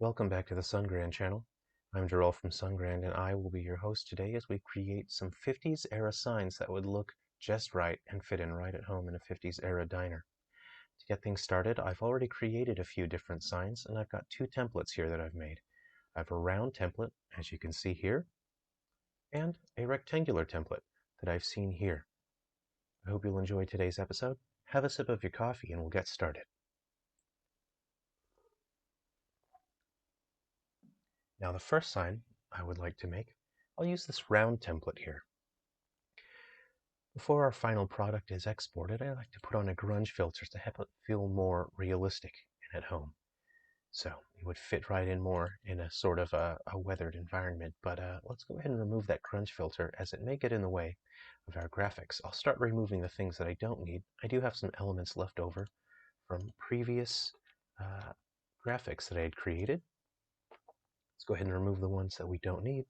Welcome back to the SunGrand channel. I'm Jerrel from SunGrand, and I will be your host today as we create some 50s era signs that would look just right and fit in right at home in a 50s era diner. To get things started, I've already created a few different signs, and I've got two templates here that I've made. I have a round template, as you can see here, and a rectangular template that I've seen here. I hope you'll enjoy today's episode. Have a sip of your coffee and we'll get started. Now the first sign I would like to make, I'll use this round template here. Before our final product is exported, I like to put on a grunge filter to have it feel more realistic and at home. So it would fit right in more in a sort of a weathered environment, but let's go ahead and remove that grunge filter as it may get in the way of our graphics. I'll start removing the things that I don't need. I do have some elements left over from previous graphics that I had created. Let's go ahead and remove the ones that we don't need.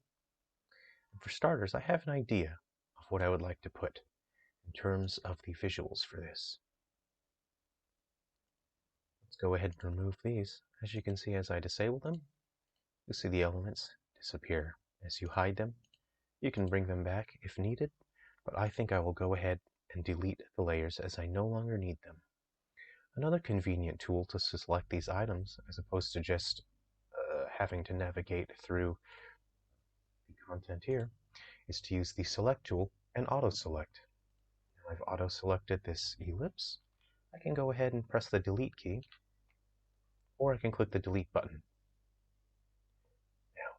And for starters, I have an idea of what I would like to put in terms of the visuals for this. Let's go ahead and remove these. As you can see, as I disable them, you see the elements disappear. As you hide them, you can bring them back if needed, but I think I will go ahead and delete the layers as I no longer need them. Another convenient tool to select these items, as opposed to just having to navigate through the content here, is to use the select tool and auto select. Now I've auto selected this ellipse. I can go ahead and press the delete key, or I can click the delete button. Now,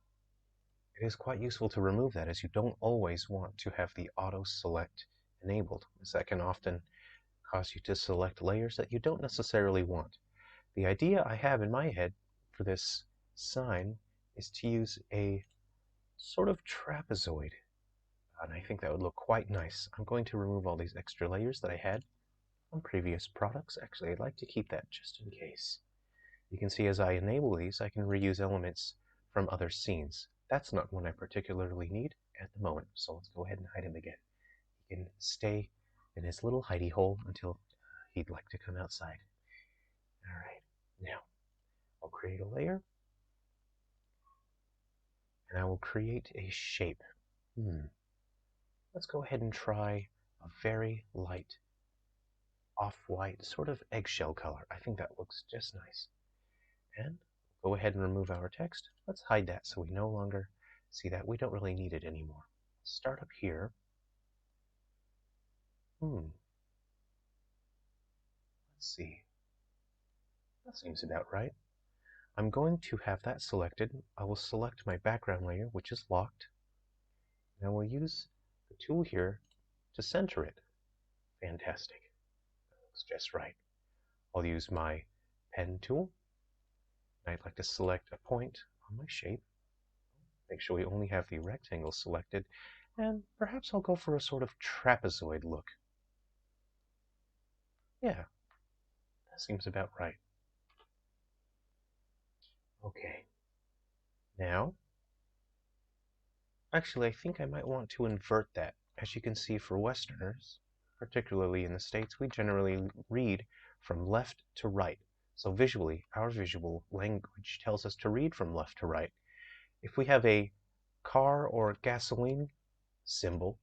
it is quite useful to remove that, as you don't always want to have the auto select enabled, as that can often cause you to select layers that you don't necessarily want. The idea I have in my head for this sign is to use a sort of trapezoid, and I think that would look quite nice. I'm going to remove all these extra layers that I had on previous products. Actually, I'd like to keep that just in case. You can see as I enable these, I can reuse elements from other scenes. That's not one I particularly need at the moment, so let's go ahead and hide him again. He can stay in his little hidey hole until he'd like to come outside. Alright, now I'll create a layer, and I will create a shape. Let's go ahead and try a very light off-white, sort of eggshell color. I think that looks just nice. And go ahead and remove our text. Let's hide that so we no longer see that. We don't really need it anymore. Start up here. Let's see. That seems about right. I'm going to have that selected. I will select my background layer, which is locked. And I will use the tool here to center it. Fantastic. That looks just right. I'll use my pen tool. I'd like to select a point on my shape. Make sure we only have the rectangle selected, and perhaps I'll go for a sort of trapezoid look. Yeah, that seems about right. Okay. Now, actually, I think I might want to invert that. As you can see, for Westerners, particularly in the States, we generally read from left to right. So visually, our visual language tells us to read from left to right. If we have a car or gasoline symbol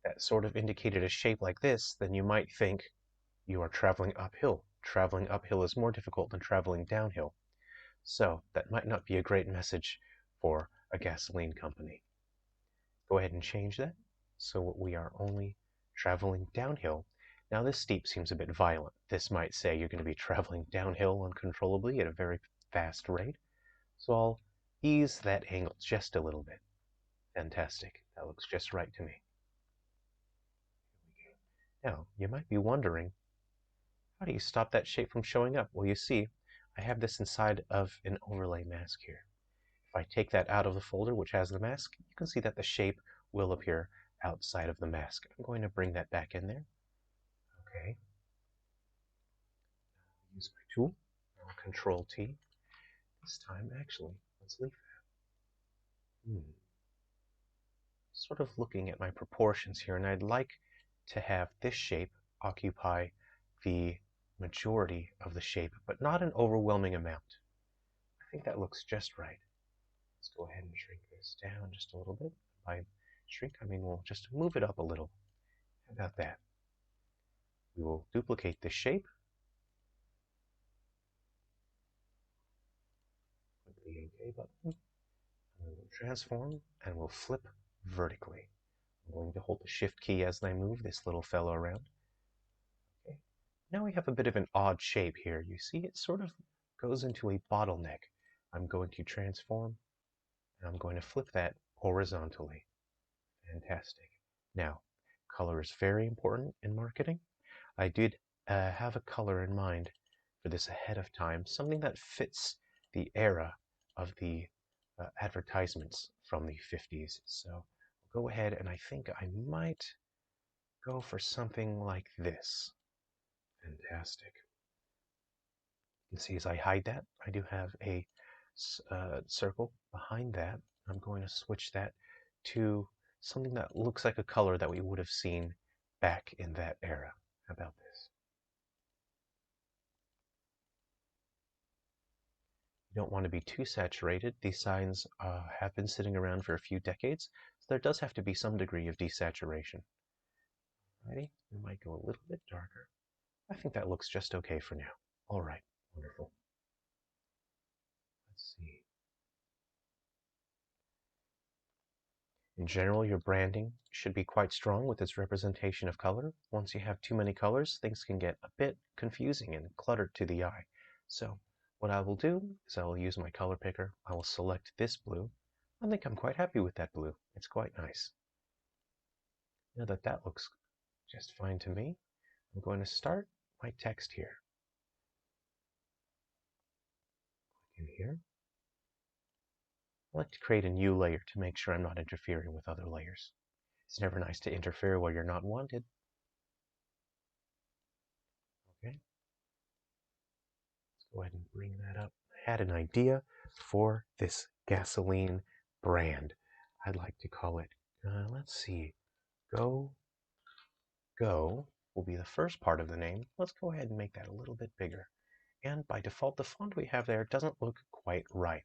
that sort of indicated a shape like this, then you might think you are traveling uphill. Traveling uphill is more difficult than traveling downhill. So that might not be a great message for a gasoline company. Go ahead and change that so we are only traveling downhill. Now this steep seems a bit violent. This might say you're going to be traveling downhill uncontrollably at a very fast rate. So I'll ease that angle just a little bit. Fantastic. That looks just right to me. Now, you might be wondering, how do you stop that shape from showing up? Well, you see, I have this inside of an overlay mask here. If I take that out of the folder which has the mask, you can see that the shape will appear outside of the mask. I'm going to bring that back in there. Okay. Use my tool. Control T. This time, actually, let's leave that. Sort of looking at my proportions here, and I'd like to have this shape occupy the majority of the shape, but not an overwhelming amount. I think that looks just right. Let's go ahead and shrink this down just a little bit. By shrink, I mean we'll just move it up a little. How about that? We will duplicate this shape. Click the OK button. And we'll transform and we'll flip vertically. I'm going to hold the Shift key as I move this little fellow around. Okay. Now we have a bit of an odd shape here. You see it sort of goes into a bottleneck. I'm going to transform and I'm going to flip that horizontally. Fantastic. Now, color is very important in marketing. I did have a color in mind for this ahead of time, something that fits the era of the advertisements from the 50s. So I'll go ahead and I think I might go for something like this. Fantastic. You can see as I hide that, I do have a circle behind that. I'm going to switch that to something that looks like a color that we would have seen back in that era. How about this? You don't want to be too saturated. These signs have been sitting around for a few decades, so there does have to be some degree of desaturation. Alrighty, we might go a little bit darker. I think that looks just okay for now. All right, wonderful. Let's see. In general, your branding should be quite strong with its representation of color. Once you have too many colors, things can get a bit confusing and cluttered to the eye. So what I will do is I will use my color picker. I will select this blue. I think I'm quite happy with that blue. It's quite nice. Now that that looks just fine to me, I'm going to start my text here. Click in here. I like to create a new layer to make sure I'm not interfering with other layers. It's never nice to interfere where you're not wanted. Okay. Let's go ahead and bring that up. I had an idea for this gasoline brand. I'd like to call it, let's see, Go will be the first part of the name. Let's go ahead and make that a little bit bigger. And by default, the font we have there doesn't look quite right.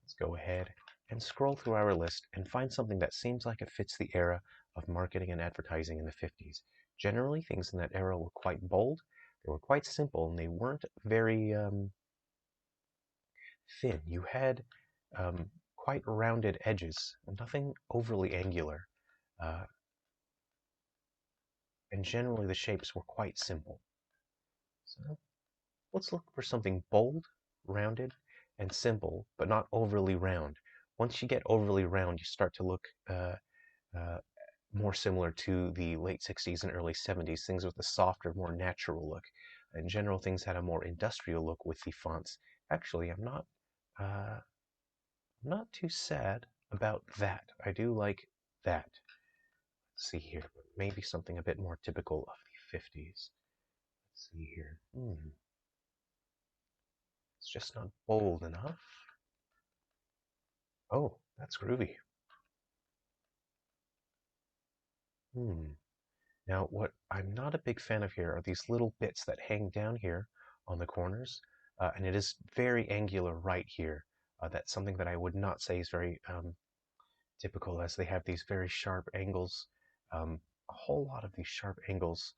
Let's go ahead and scroll through our list and find something that seems like it fits the era of marketing and advertising in the 50s. Generally, things in that era were quite bold, they were quite simple, and they weren't very thin. You had quite rounded edges, nothing overly angular, and generally the shapes were quite simple. So let's look for something bold, rounded, and simple, but not overly round. Once you get overly round, you start to look more similar to the late 60s and early 70s, things with a softer, more natural look. In general, things had a more industrial look with the fonts. Actually, I'm not too sad about that. I do like that. Let's see here, maybe something a bit more typical of the 50s. Let's see here. It's just not bold enough. Oh, that's groovy. Now, what I'm not a big fan of here are these little bits that hang down here on the corners, and it is very angular right here. That's something that I would not say is very typical, as they have these very sharp angles, a whole lot of these sharp angles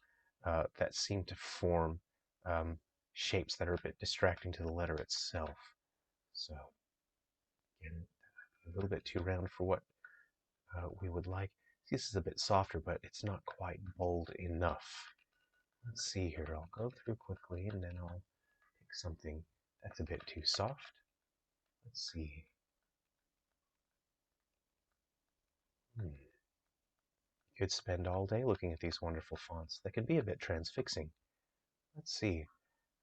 that seem to form shapes that are a bit distracting to the letter itself. So, again, a little bit too round for what we would like. This is a bit softer, but it's not quite bold enough. Let's see here. I'll go through quickly and then I'll pick something that's a bit too soft. Let's see. You could spend all day looking at these wonderful fonts. They can be a bit transfixing. Let's see.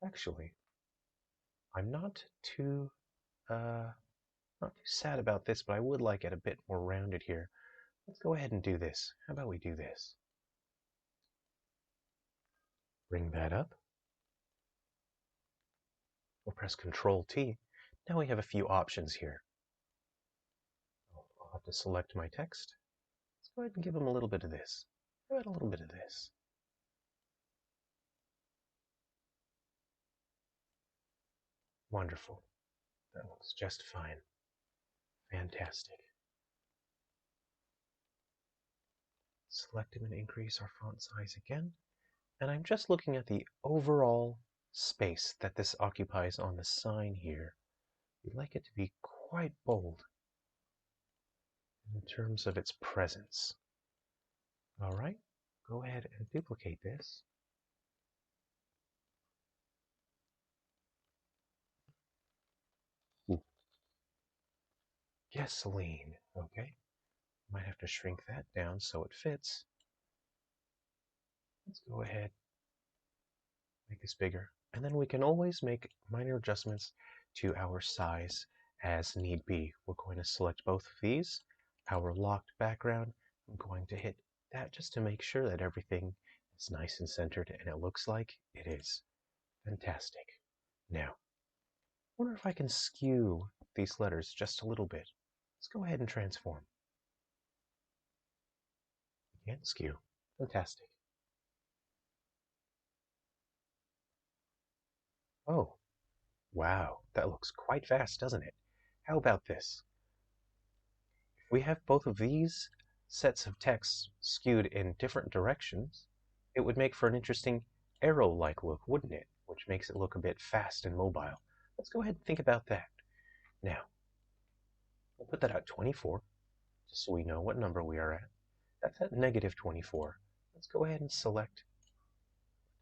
Actually, I'm not too sad about this, but I would like it a bit more rounded here. Let's go ahead and do this. How about we do this? Bring that up. We'll press Control T. Now we have a few options here. I'll have to select my text. Let's go ahead and give them a little bit of this. How about a little bit of this? Wonderful. That looks just fine. Fantastic. Select and increase our font size again. And I'm just looking at the overall space that this occupies on the sign here. We'd like it to be quite bold in terms of its presence. All right, go ahead and duplicate this. Ooh. Gasoline, okay. Might have to shrink that down so it fits. Let's go ahead, make this bigger. And then we can always make minor adjustments to our size as need be. We're going to select both of these, our locked background. I'm going to hit that just to make sure that everything is nice and centered, and it looks like it is. Fantastic. Now, I wonder if I can skew these letters just a little bit. Let's go ahead and transform. And skew. Fantastic. Oh, wow, that looks quite fast, doesn't it? How about this? If we have both of these sets of text skewed in different directions, it would make for an interesting arrow-like look, wouldn't it? Which makes it look a bit fast and mobile. Let's go ahead and think about that. Now, we'll put that at 24, just so we know what number we are at. That's at negative 24. Let's go ahead and select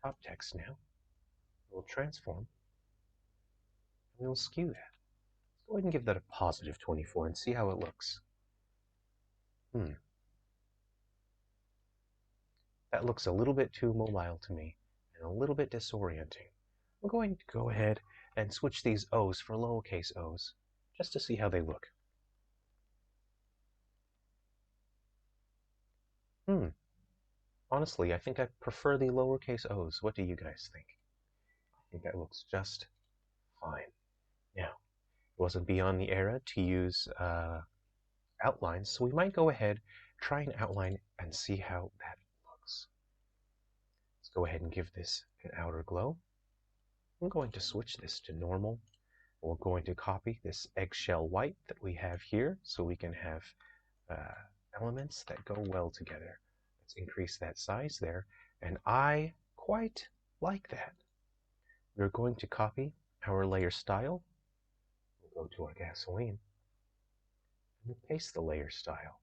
top text now. We'll transform, and we'll skew that. Let's go ahead and give that a positive 24 and see how it looks. That looks a little bit too mobile to me, and a little bit disorienting. I'm going to go ahead and switch these O's for lowercase o's, just to see how they look. Honestly, I think I prefer the lowercase o's. What do you guys think? I think that looks just fine. Now, it wasn't beyond the era to use outlines, so we might go ahead, try an outline, and see how that looks. Let's go ahead and give this an outer glow. I'm going to switch this to normal. We're going to copy this eggshell white that we have here so we can have elements that go well together. Let's increase that size there, and I quite like that. We're going to copy our layer style. We'll go to our gasoline, and we'll paste the layer style.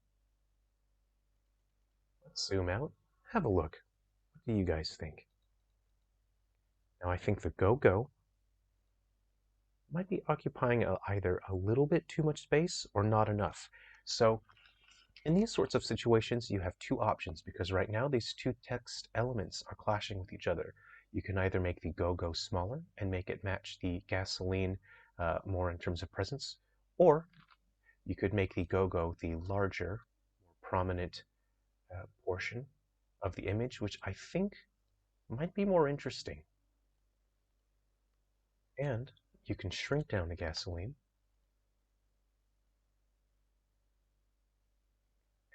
Let's zoom out, have a look. What do you guys think? Now I think the go-go might be occupying either a little bit too much space or not enough. So in these sorts of situations, you have two options, because right now these two text elements are clashing with each other. You can either make the go-go smaller and make it match the gasoline more in terms of presence, or you could make the go-go the larger, more prominent portion of the image, which I think might be more interesting. And you can shrink down the gasoline.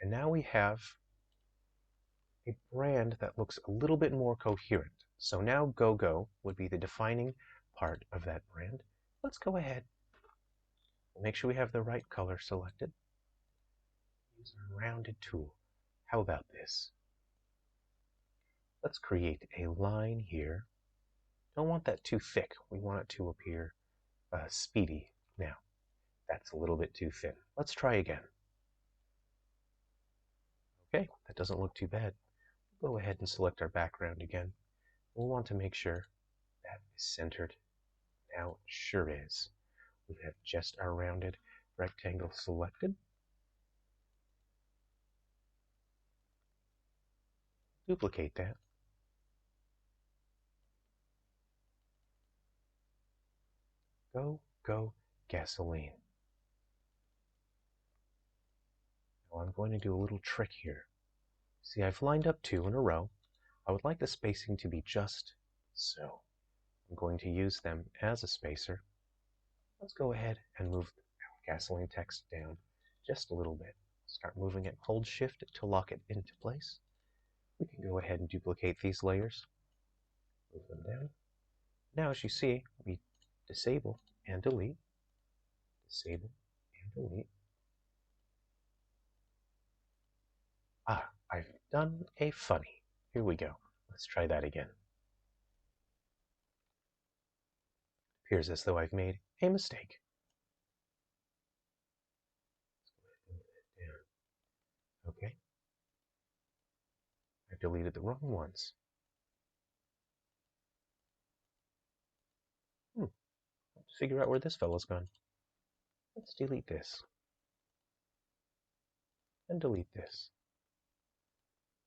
And now we have a brand that looks a little bit more coherent. So now go-go would be the defining part of that brand. Let's go ahead and make sure we have the right color selected. Use our rounded tool. How about this? Let's create a line here. Don't want that too thick. We want it to appear speedy. Now, that's a little bit too thin. Let's try again. Okay, that doesn't look too bad. We'll go ahead and select our background again. We'll want to make sure that is centered. Now it sure is. We have just our rounded rectangle selected. Duplicate that. Go gasoline. Now I'm going to do a little trick here. See, I've lined up two in a row. I would like the spacing to be just so. I'm going to use them as a spacer. Let's go ahead and move our gasoline text down just a little bit. Start moving it. Hold Shift to lock it into place. We can go ahead and duplicate these layers. Move them down. Now, as you see, we disable and delete. Disable and delete. Ah, I've done a funny. Here we go. Let's try that again. Appears as though I've made a mistake. Okay. I've deleted the wrong ones. Let's figure out where this fellow's gone. Let's delete this. And delete this.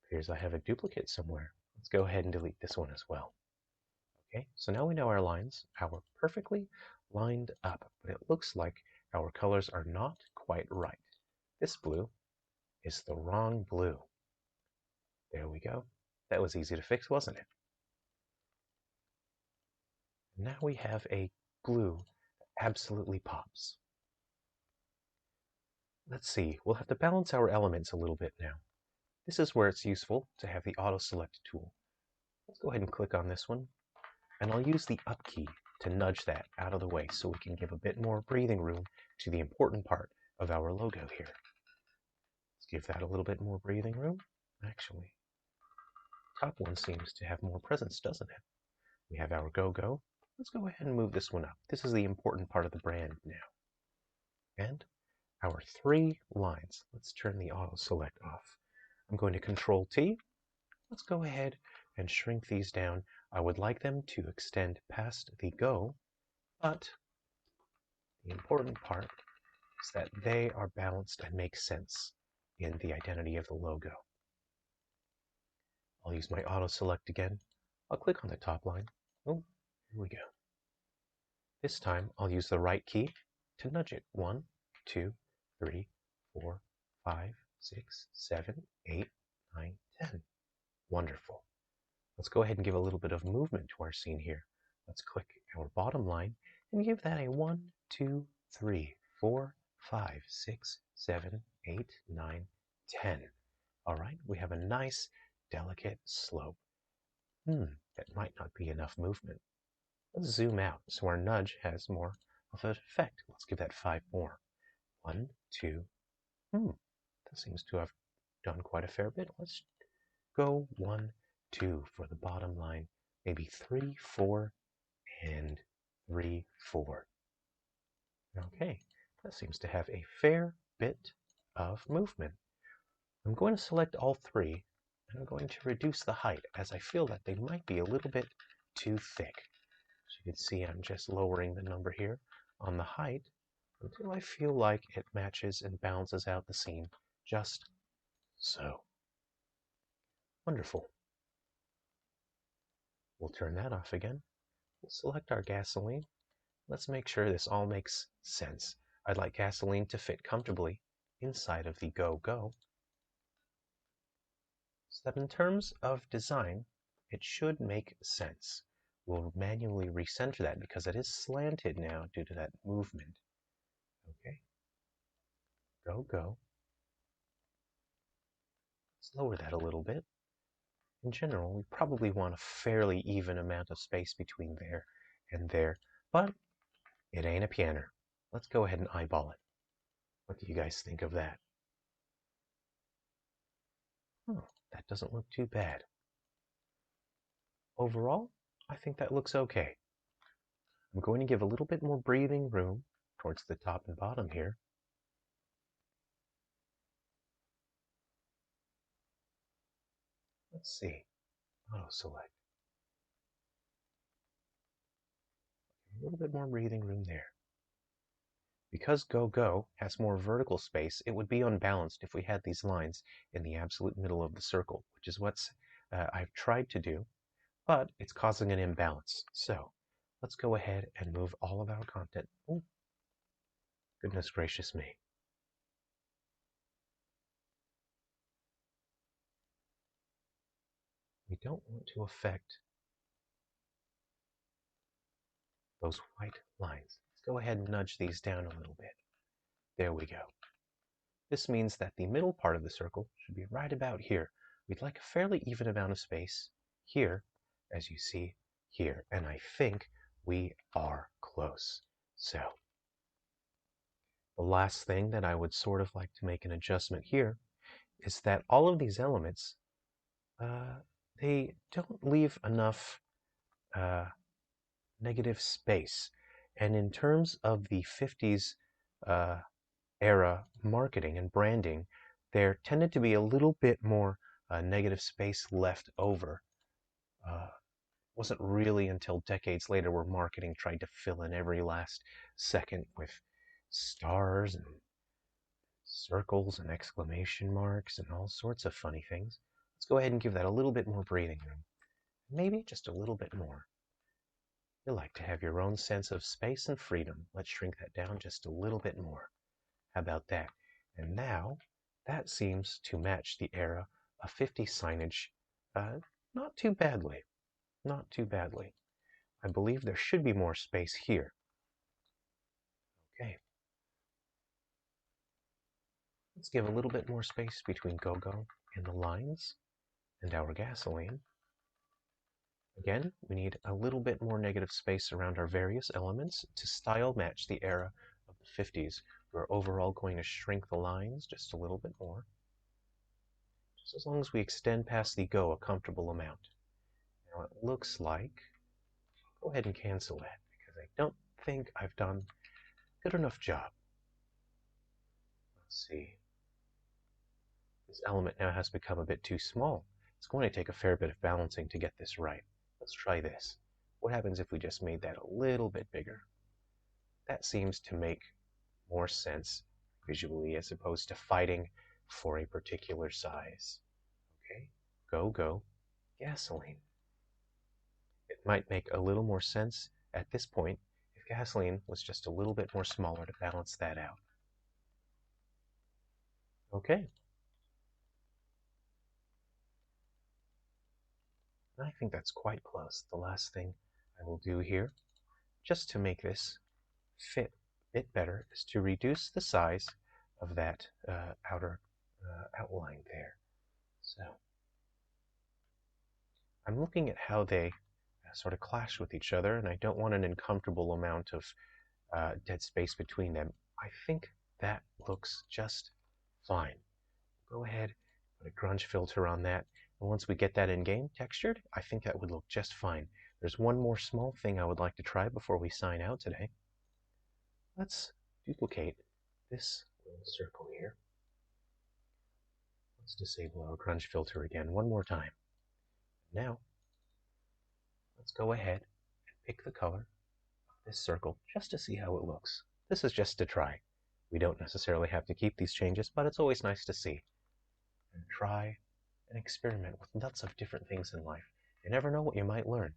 Appears I have a duplicate somewhere. Let's go ahead and delete this one as well. Okay, so now we know our lines are perfectly lined up, but it looks like our colors are not quite right. This blue is the wrong blue. There we go. That was easy to fix, wasn't it? Now we have a blue that absolutely pops. Let's see, we'll have to balance our elements a little bit now. This is where it's useful to have the auto select tool. Let's go ahead and click on this one, and I'll use the up key to nudge that out of the way so we can give a bit more breathing room to the important part of our logo here. Let's give that a little bit more breathing room. Actually, top one seems to have more presence, doesn't it? We have our go-go. Let's go ahead and move this one up. This is the important part of the brand now. And our 3 lines. Let's turn the auto select off. I'm going to Control T. Let's go ahead and shrink these down. I would like them to extend past the go, but the important part is that they are balanced and make sense in the identity of the logo. I'll use my auto select again. I'll click on the top line. Oh, here we go. This time I'll use the right key to nudge it. 1, 2, 3, 4, 5, 6, 7, 8, 9, 10. Wonderful. Let's go ahead and give a little bit of movement to our scene here. Let's click our bottom line and give that a 1, 2, 3, 4, 5, 6, 7, 8, 9, 10. All right, we have a nice, delicate slope. That might not be enough movement. Let's zoom out so our nudge has more of an effect. Let's give that 5 more. 1, 2. That seems to have done quite a fair bit. Let's go 1, 2 for the bottom line. Maybe 3, 4, and 3, 4. Okay, that seems to have a fair bit of movement. I'm going to select all 3, and I'm going to reduce the height as I feel that they might be a little bit too thick. As you can see, I'm just lowering the number here on the height until I feel like it matches and balances out the scene just so. Wonderful. We'll turn that off again. We'll select our gasoline. Let's make sure this all makes sense. I'd like gasoline to fit comfortably inside of the go-go. So that in terms of design, it should make sense. We'll manually recenter that because it is slanted now due to that movement. Okay. Go. Let's lower that a little bit. In general, we probably want a fairly even amount of space between there and there, but it ain't a piano. Let's go ahead and eyeball it. What do you guys think of that? That doesn't look too bad. Overall, I think that looks okay. I'm going to give a little bit more breathing room towards the top and bottom here. Let's see. Auto select. A little bit more breathing room there. Because go has more vertical space, it would be unbalanced if we had these lines in the absolute middle of the circle, which is what I've tried to do, but it's causing an imbalance. So let's go ahead and move all of our content. Oh, goodness gracious me. We don't want to affect those white lines. Let's go ahead and nudge these down a little bit. There we go. This means that the middle part of the circle should be right about here. We'd like a fairly even amount of space here, as you see here, and I think we are close. So The last thing that I would sort of like to make an adjustment here is that all of these elements, they don't leave enough negative space. And in terms of the 50s era marketing and branding, there tended to be a little bit more negative space left over. Wasn't really until decades later where marketing tried to fill in every last second with stars and circles and exclamation marks and all sorts of funny things. Let's go ahead and give that a little bit more breathing room. Maybe just a little bit more. You like to have your own sense of space and freedom. Let's shrink that down just a little bit more. How about that? And now, that seems to match the era of 50 signage not too badly. Not too badly. I believe there should be more space here. Okay. Let's give a little bit more space between go-go and the lines and our gasoline. Again, we need a little bit more negative space around our various elements to style match the era of the 50s. We're overall going to shrink the lines just a little bit more. Just as long as we extend past the go a comfortable amount. Now it looks like, go ahead and cancel that because I don't think I've done a good enough job. Let's see. This element now has become a bit too small. It's going to take a fair bit of balancing to get this right. Let's try this. What happens if we just made that a little bit bigger? That seems to make more sense visually as opposed to fighting for a particular size. Okay, go, gasoline. It might make a little more sense at this point if gasoline was just a little bit more smaller to balance that out. Okay. I think that's quite close. The last thing I will do here, just to make this fit a bit better, is to reduce the size of that outer outline there. So I'm looking at how they sort of clash with each other, and I don't want an uncomfortable amount of dead space between them. I think that looks just fine. Go ahead, put a grunge filter on that, and once we get that in game textured, I think that would look just fine. There's one more small thing I would like to try before we sign out today. Let's duplicate this little circle here. Let's disable our grunge filter again one more time. Now, let's go ahead and pick the color of this circle just to see how it looks. This is just to try. We don't necessarily have to keep these changes, but it's always nice to see. And try and experiment with lots of different things in life. You never know what you might learn.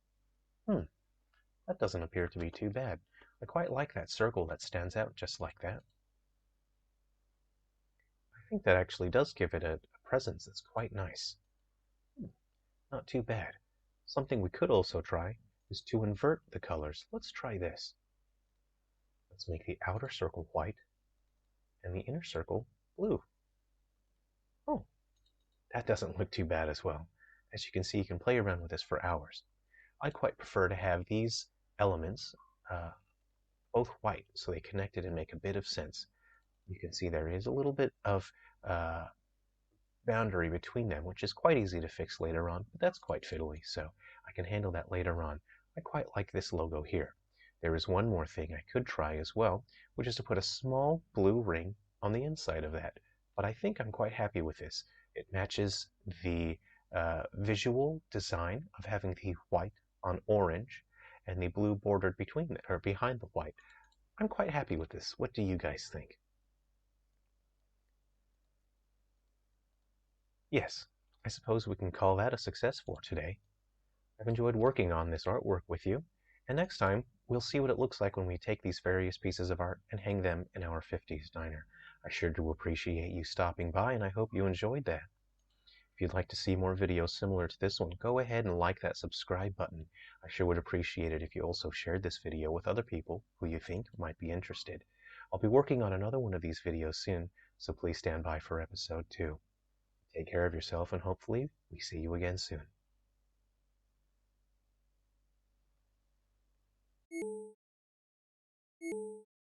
That doesn't appear to be too bad. I quite like that circle that stands out just like that. I think that actually does give it a presence that's quite nice. Not too bad. Something we could also try is to invert the colors. Let's try this. Let's make the outer circle white and the inner circle blue. Oh, that doesn't look too bad as well. As you can see, you can play around with this for hours. I quite prefer to have these elements both white so they connected and make a bit of sense. You can see there is a little bit of boundary between them, which is quite easy to fix later on, but that's quite fiddly, so I can handle that later on. I quite like this logo here. There is one more thing I could try as well, which is to put a small blue ring on the inside of that, but I think I'm quite happy with this. It matches the visual design of having the white on orange and the blue bordered between it, or behind the white. I'm quite happy with this. What do you guys think? Yes, I suppose we can call that a success for today. I've enjoyed working on this artwork with you, and next time we'll see what it looks like when we take these various pieces of art and hang them in our 50s diner. I sure do appreciate you stopping by, and I hope you enjoyed that. If you'd like to see more videos similar to this one, go ahead and like that subscribe button. I sure would appreciate it if you also shared this video with other people who you think might be interested. I'll be working on another one of these videos soon, so please stand by for episode 2. Take care of yourself, and hopefully we see you again soon.